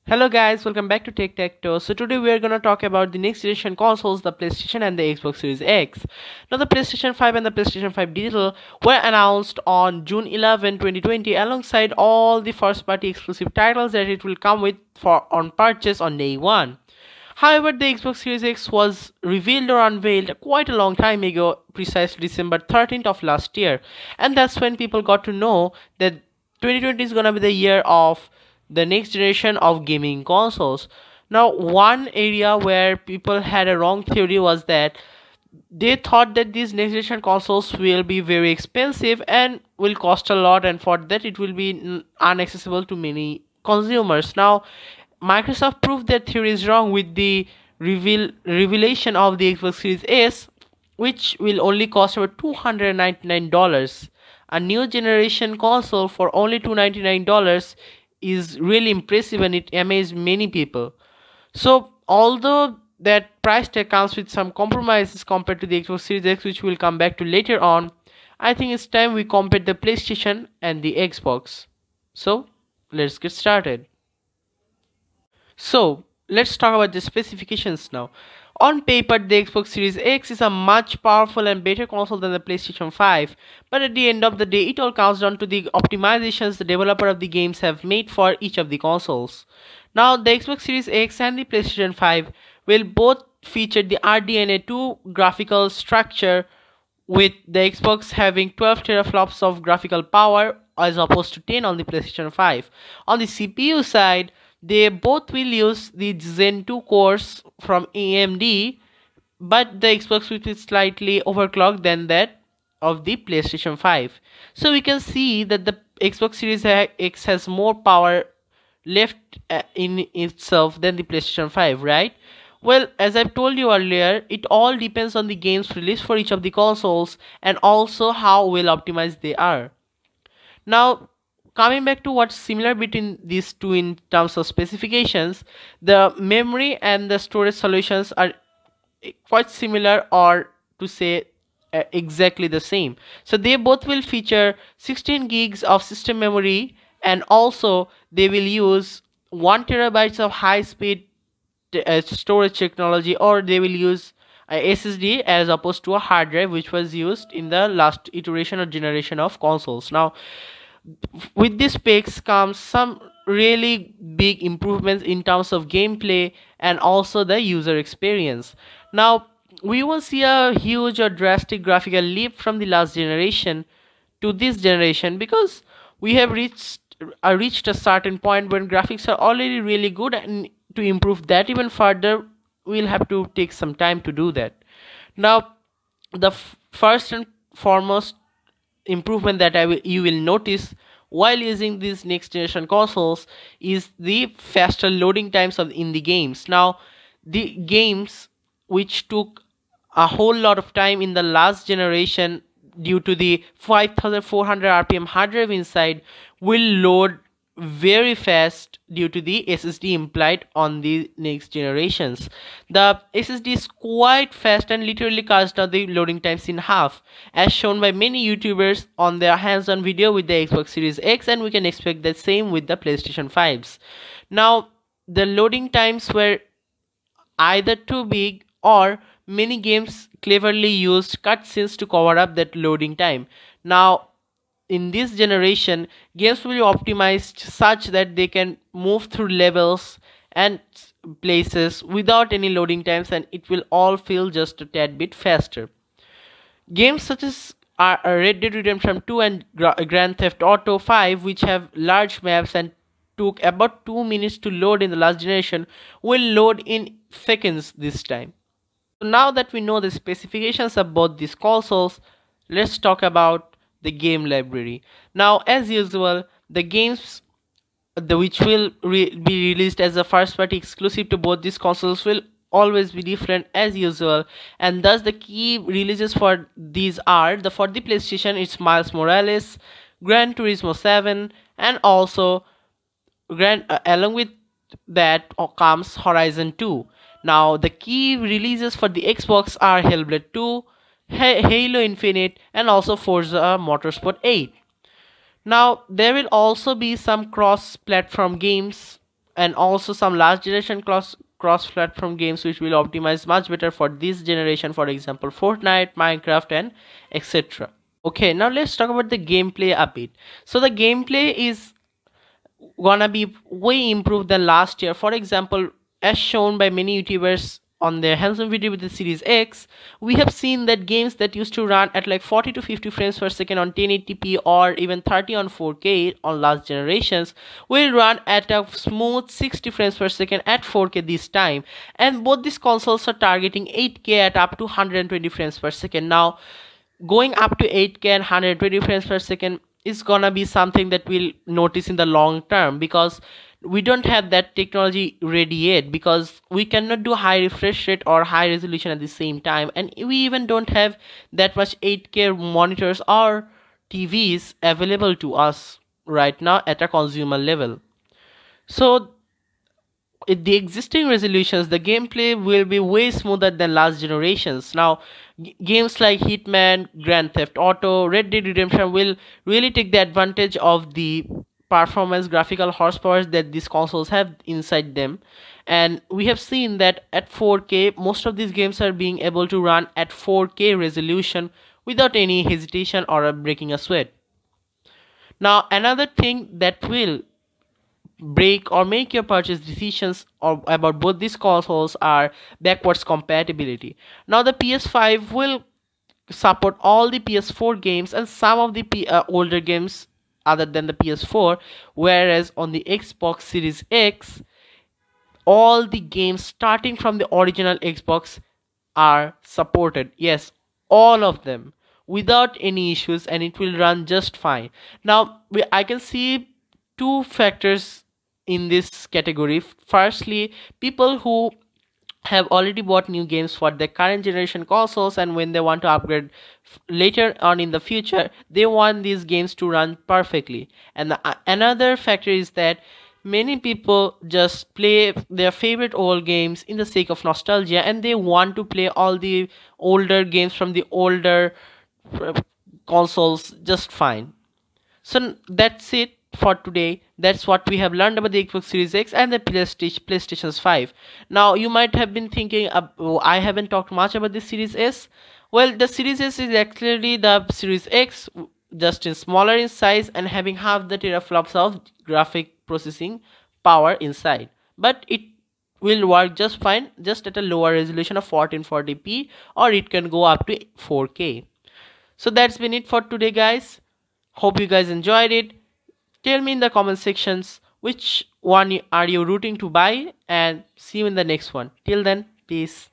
Hello guys, welcome back to Tech Tech Tour. So today we are gonna talk about the next generation consoles, the PlayStation and the Xbox Series X. Now the PlayStation 5 and the PlayStation 5 Digital were announced on June 11, 2020 alongside all the first party exclusive titles that it will come with for on purchase on day 1. However, the Xbox Series X was revealed or unveiled quite a long time ago, precisely December 13th of last year, and that's when people got to know that 2020 is gonna be the year of the next generation of gaming consoles. Now, one area where people had a wrong theory was that they thought that these next generation consoles will be very expensive and will cost a lot, and for that it will be inaccessible to many consumers. Now, Microsoft proved their theory is wrong with the revelation of the Xbox Series S, which will only cost about $299. A new generation console for only $299 is really impressive, and it amazed many people. So although that price tag comes with some compromises compared to the Xbox Series X, which we'll come back to later on, I think it's time we compare the PlayStation and the Xbox. So let's get started. So let's talk about the specifications now. On paper, the Xbox Series X is a much powerful and better console than the PlayStation 5, but at the end of the day, it all comes down to the optimizations the developer of the games have made for each of the consoles. Now, the Xbox Series X and the PlayStation 5 will both feature the RDNA 2 graphical structure, with the Xbox having 12 teraflops of graphical power as opposed to 10 on the PlayStation 5. On the CPU side, they both will use the Zen 2 cores from AMD, but the Xbox will be slightly overclocked than that of the PlayStation 5. So we can see that the Xbox Series X has more power left in itself than the PlayStation 5, right? Well, as I've told you earlier, it all depends on the games released for each of the consoles and also how well optimized they are. Now, coming back to what's similar between these two in terms of specifications, the memory and the storage solutions are quite similar, or to say exactly the same. So they both will feature 16 gigs of system memory, and also they will use 1 terabytes of high speed storage technology, or they will use a SSD as opposed to a hard drive which was used in the last iteration or generation of consoles. Now, with these specs comes some really big improvements in terms of gameplay and also the user experience. Now, we will see a huge or drastic graphical leap from the last generation to this generation, because we have reached a certain point when graphics are already really good, and to improve that even further, we'll have to take some time to do that. Now, the first and foremost improvement that you will notice while using these next generation consoles is the faster loading times in the games. Now, the games which took a whole lot of time in the last generation due to the 5400 rpm hard drive inside will load very fast due to the SSD implied on the next generations. The SSD is quite fast and literally cuts down the loading times in half, as shown by many YouTubers on their hands-on video with the Xbox Series X, and we can expect the same with the PlayStation 5s. Now, the loading times were either too big, or many games cleverly used cutscenes to cover up that loading time. Now, in this generation, games will be optimized such that they can move through levels and places without any loading times, and it will all feel just a tad bit faster. Games such as Red Dead Redemption 2 and Grand Theft Auto 5, which have large maps and took about 2 minutes to load in the last generation, will load in seconds this time. So now that we know the specifications of both these consoles, let's talk about the game library. Now, as usual, the games which will be released as a first party exclusive to both these consoles will always be different as usual, and thus the key releases for these are for the PlayStation it's Miles Morales, Gran Turismo 7, and also along with that comes Horizon 2. Now, the key releases for the Xbox are Hellblade 2, Halo Infinite, and also Forza Motorsport 8. Now, there will also be some cross-platform games and also some last generation cross platform games which will optimize much better for this generation, for example Fortnite, Minecraft, and etc. Okay, now let's talk about the gameplay a bit. So the gameplay is gonna be way improved than last year. For example, as shown by many YouTubers on their hands-on video with the Series X, we have seen that games that used to run at like 40 to 50 frames per second on 1080p or even 30 on 4K on last generations will run at a smooth 60 frames per second at 4K this time. And both these consoles are targeting 8K at up to 120 frames per second. Now, going up to 8K and 120 frames per second is gonna be something that we'll notice in the long term, because we don't have that technology ready yet, because we cannot do high refresh rate or high resolution at the same time, and we even don't have that much 8K monitors or TVs available to us right now at a consumer level. So with the existing resolutions, the gameplay will be way smoother than last generations. Now, games like Hitman, Grand Theft Auto, Red Dead Redemption will really take the advantage of the performance graphical horsepower that these consoles have inside them. And we have seen that at 4K, most of these games are being able to run at 4K resolution without any hesitation or breaking a sweat. Now, another thing that will break or make your purchase decisions or about both these consoles are backwards compatibility. Now the PS5 will support all the PS4 games and some of the older games other than the PS4, whereas on the Xbox Series X all the games starting from the original Xbox are supported. Yes, all of them without any issues, and it will run just fine. Now I can see two factors in this category. Firstly, people who have already bought new games for their current generation consoles, and when they want to upgrade later on in the future, they want these games to run perfectly. And another factor is that many people just play their favorite old games in the sake of nostalgia, and they want to play all the older games from the older uh, consoles just fine. So that's it for today. That's what we have learned about the Xbox Series X and the PlayStation 5. Now you might have been thinking, oh, I haven't talked much about the Series S. Well, the Series S is actually the Series X, just in smaller in size and having half the teraflops of graphic processing power inside. But it will work just fine, just at a lower resolution of 1440p, or it can go up to 4K. So that's been it for today, guys. Hope you guys enjoyed it. Tell me in the comment sections which one are you rooting to buy, and see you in the next one. Till then, peace.